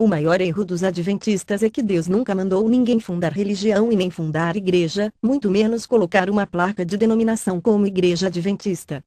O maior erro dos adventistas é que Deus nunca mandou ninguém fundar religião e nem fundar igreja, muito menos colocar uma placa de denominação como Igreja Adventista.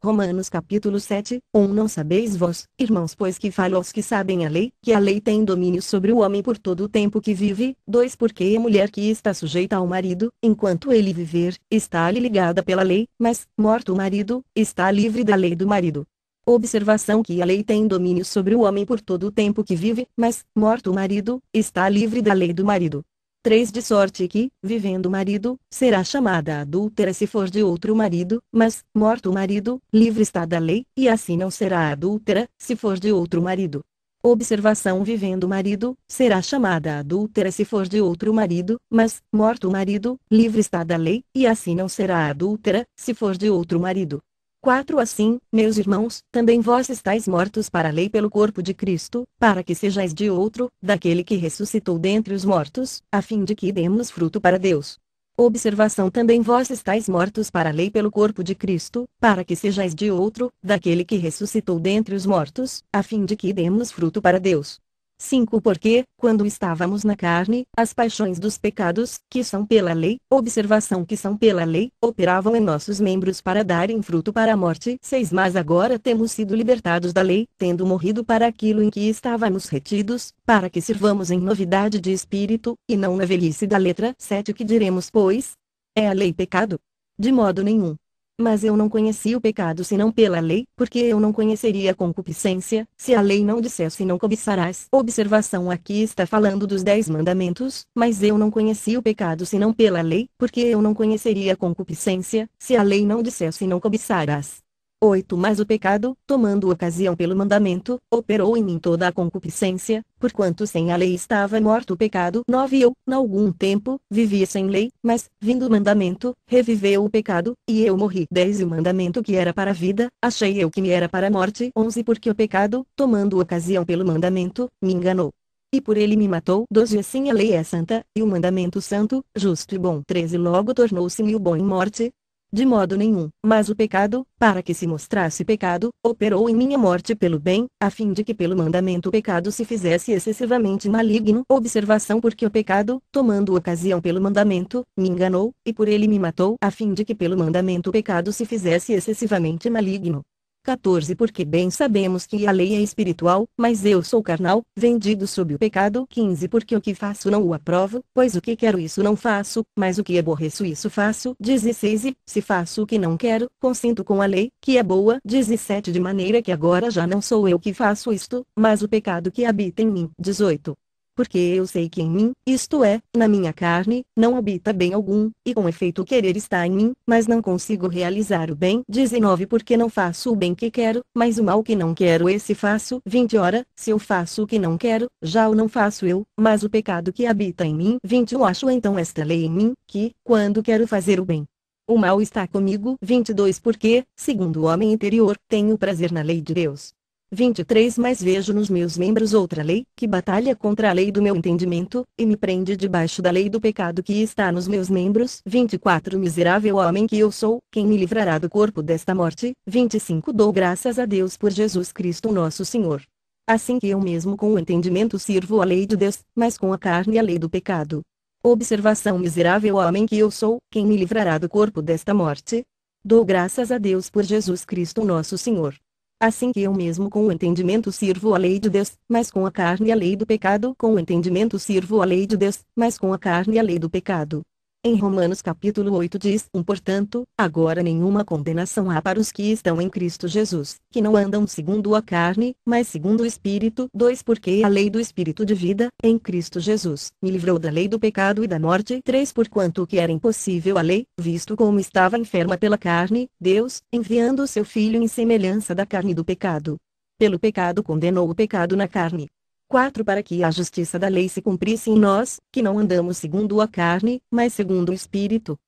Romanos capítulo 7, 1 Não sabeis vós, irmãos, pois que falo aos que sabem a lei, que a lei tem domínio sobre o homem por todo o tempo que vive. 2 Porque a mulher que está sujeita ao marido, enquanto ele viver, está-lhe ligada pela lei, mas, morto o marido, está livre da lei do marido. Observação que a lei tem domínio sobre o homem por todo o tempo que vive, mas, morto o marido, está livre da lei do marido. 3 De sorte que, vivendo o marido, será chamada adúltera se for de outro marido, mas, morto o marido, livre está da lei, e assim não será adúltera, se for de outro marido. Observação: vivendo o marido, será chamada adúltera se for de outro marido, mas, morto o marido, livre está da lei, e assim não será adúltera, se for de outro marido. 4 Assim, meus irmãos, também vós estáis mortos para a lei pelo corpo de Cristo, para que sejais de outro, daquele que ressuscitou dentre os mortos, a fim de que demos fruto para Deus. Observação: também vós estáis mortos para a lei pelo corpo de Cristo, para que sejais de outro, daquele que ressuscitou dentre os mortos, a fim de que demos fruto para Deus. 5 Porque, quando estávamos na carne, as paixões dos pecados, que são pela lei, observação que são pela lei, operavam em nossos membros para darem fruto para a morte. 6 Mas agora temos sido libertados da lei, tendo morrido para aquilo em que estávamos retidos, para que sirvamos em novidade de espírito, e não na velhice da letra. 7 Que diremos, pois? É a lei pecado? De modo nenhum. Mas eu não conheci o pecado senão pela lei, porque eu não conheceria a concupiscência, se a lei não dissesse não cobiçarás. Observação: aqui está falando dos 10 mandamentos, mas eu não conheci o pecado senão pela lei, porque eu não conheceria a concupiscência, se a lei não dissesse não cobiçarás. 8 Mas o pecado, tomando ocasião pelo mandamento, operou em mim toda a concupiscência, porquanto sem a lei estava morto o pecado. 9 Eu, na algum tempo, vivia sem lei, mas, vindo o mandamento, reviveu o pecado, e eu morri. 10 E o mandamento que era para a vida, achei eu que me era para a morte. 11 Porque o pecado, tomando ocasião pelo mandamento, me enganou, e por ele me matou. 12 Assim a lei é santa, e o mandamento santo, justo e bom. 13 Logo tornou-se-me o bom em morte? De modo nenhum. Mas o pecado, para que se mostrasse pecado, operou em minha morte pelo bem, a fim de que pelo mandamento o pecado se fizesse excessivamente maligno. Observação: porque o pecado, tomando ocasião pelo mandamento, me enganou, e por ele me matou, a fim de que pelo mandamento o pecado se fizesse excessivamente maligno. 14 Porque bem sabemos que a lei é espiritual, mas eu sou carnal, vendido sob o pecado. 15 Porque o que faço não o aprovo, pois o que quero isso não faço, mas o que aborreço isso faço. 16 E, se faço o que não quero, consinto com a lei, que é boa. 17 De maneira que agora já não sou eu que faço isto, mas o pecado que habita em mim. 18 Porque eu sei que em mim, isto é, na minha carne, não habita bem algum, e com efeito o querer está em mim, mas não consigo realizar o bem. 19 Porque não faço o bem que quero, mas o mal que não quero esse faço. 20 Ora, se eu faço o que não quero, já o não faço eu, mas o pecado que habita em mim. 21 Acho então esta lei em mim, que, quando quero fazer o bem, o mal está comigo. 22 Porque, segundo o homem interior, tenho prazer na lei de Deus. 23 Mas vejo nos meus membros outra lei, que batalha contra a lei do meu entendimento, e me prende debaixo da lei do pecado que está nos meus membros. 24 Miserável homem que eu sou, quem me livrará do corpo desta morte? 25 Dou graças a Deus por Jesus Cristo nosso Senhor. Assim que eu mesmo com o entendimento sirvo a lei de Deus, mas com a carne a lei do pecado. Observação: miserável homem que eu sou, quem me livrará do corpo desta morte? Dou graças a Deus por Jesus Cristo nosso Senhor. Assim que eu mesmo com o entendimento sirvo a lei de Deus, mas com a carne a lei do pecado. Com o entendimento sirvo a lei de Deus, mas com a carne a lei do pecado. Em Romanos capítulo 8 diz: Portanto, agora nenhuma condenação há para os que estão em Cristo Jesus, que não andam segundo a carne, mas segundo o Espírito. 2 Porque a lei do Espírito de vida, em Cristo Jesus, me livrou da lei do pecado e da morte. 3 Porquanto que era impossível a lei, visto como estava enferma pela carne, Deus, enviando o seu Filho em semelhança da carne do pecado, pelo pecado condenou o pecado na carne. 4 Para que a justiça da lei se cumprisse em nós, que não andamos segundo a carne, mas segundo o Espírito.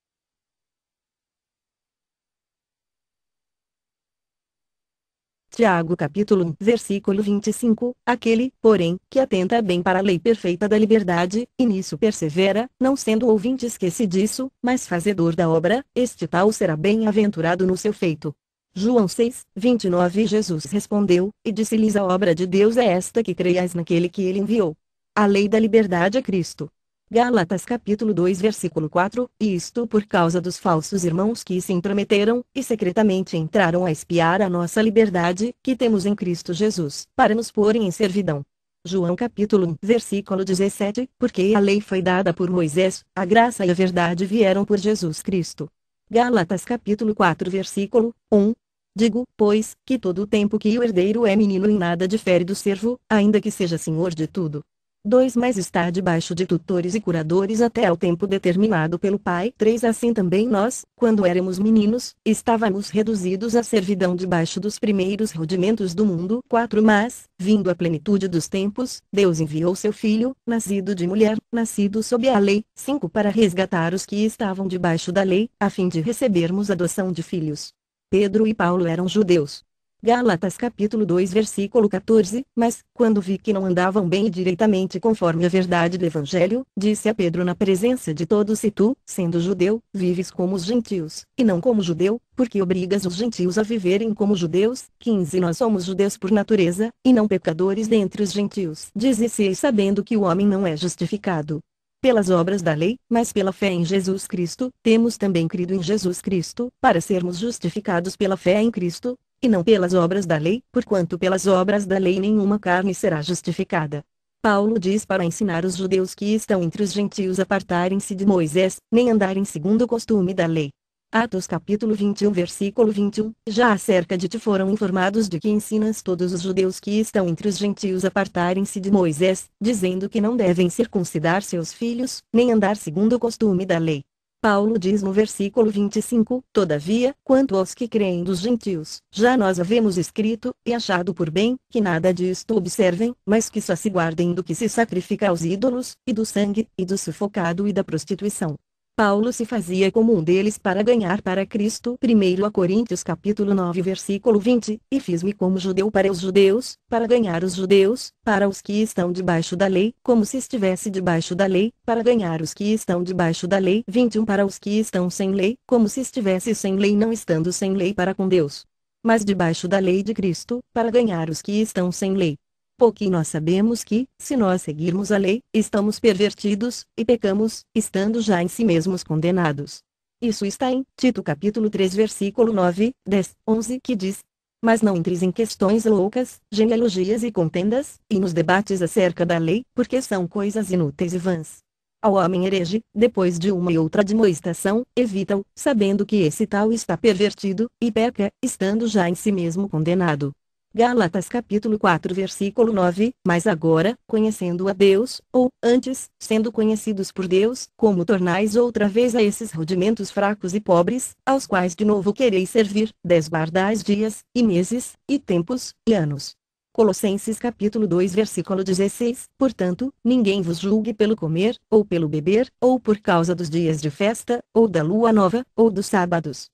Tiago capítulo 1 versículo 25 Aquele, porém, que atenta bem para a lei perfeita da liberdade, e nisso persevera, não sendo ouvinte esquecidiço, mas fazedor da obra, este tal será bem-aventurado no seu feito. João 6, 29. Jesus respondeu, e disse-lhes: a obra de Deus é esta, que creiais naquele que ele enviou. A lei da liberdade é Cristo. Gálatas capítulo 2 versículo 4, e isto por causa dos falsos irmãos que se intrometeram, e secretamente entraram a espiar a nossa liberdade, que temos em Cristo Jesus, para nos porem em servidão. João capítulo 1 versículo 17, porque a lei foi dada por Moisés, a graça e a verdade vieram por Jesus Cristo. Gálatas capítulo 4 versículo 1. Digo, pois, que todo o tempo que o herdeiro é menino em nada difere do servo, ainda que seja senhor de tudo. 2. Mas está debaixo de tutores e curadores até ao tempo determinado pelo Pai. 3. Assim também nós, quando éramos meninos, estávamos reduzidos à servidão debaixo dos primeiros rudimentos do mundo. 4. Mas, vindo a plenitude dos tempos, Deus enviou seu Filho, nascido de mulher, nascido sob a lei. 5. Para resgatar os que estavam debaixo da lei, a fim de recebermos adoção de filhos. Pedro e Paulo eram judeus. Gálatas capítulo 2 versículo 14, mas, quando vi que não andavam bem e direitamente conforme a verdade do Evangelho, disse a Pedro na presença de todos: se tu, sendo judeu, vives como os gentios, e não como judeu, porque obrigas os gentios a viverem como judeus. 15. Nós somos judeus por natureza, e não pecadores dentre os gentios. 16. Sabendo que o homem não é justificado pelas obras da lei, mas pela fé em Jesus Cristo, temos também crido em Jesus Cristo, para sermos justificados pela fé em Cristo, e não pelas obras da lei, porquanto pelas obras da lei nenhuma carne será justificada. Paulo diz para ensinar os judeus que estão entre os gentios a apartarem-se de Moisés, nem andarem segundo o costume da lei. Atos capítulo 21 versículo 21, já acerca de ti foram informados de que ensinas todos os judeus que estão entre os gentios a apartarem-se de Moisés, dizendo que não devem circuncidar seus filhos, nem andar segundo o costume da lei. Paulo diz no versículo 25, todavia, quanto aos que creem dos gentios, já nós havemos escrito, e achado por bem, que nada disto observem, mas que só se guardem do que se sacrifica aos ídolos, e do sangue, e do sufocado e da prostituição. Paulo se fazia como um deles para ganhar para Cristo. 1 Coríntios capítulo 9 versículo 20, e fiz-me como judeu para os judeus, para ganhar os judeus, para os que estão debaixo da lei, como se estivesse debaixo da lei, para ganhar os que estão debaixo da lei. 21 Para os que estão sem lei, como se estivesse sem lei, não estando sem lei para com Deus, mas debaixo da lei de Cristo, para ganhar os que estão sem lei. Porque nós sabemos que, se nós seguirmos a lei, estamos pervertidos, e pecamos, estando já em si mesmos condenados. Isso está em Tito capítulo 3 versículo 9, 10, 11, que diz: mas não entres em questões loucas, genealogias e contendas, e nos debates acerca da lei, porque são coisas inúteis e vãs. Ao homem herege, depois de uma e outra admoestação, evita-o, sabendo que esse tal está pervertido, e peca, estando já em si mesmo condenado. Gálatas capítulo 4 versículo 9, mas agora, conhecendo a Deus, ou, antes, sendo conhecidos por Deus, como tornais outra vez a esses rudimentos fracos e pobres, aos quais de novo quereis servir, desguardais dias, e meses, e tempos, e anos. Colossenses capítulo 2 versículo 16, portanto, ninguém vos julgue pelo comer, ou pelo beber, ou por causa dos dias de festa, ou da lua nova, ou dos sábados.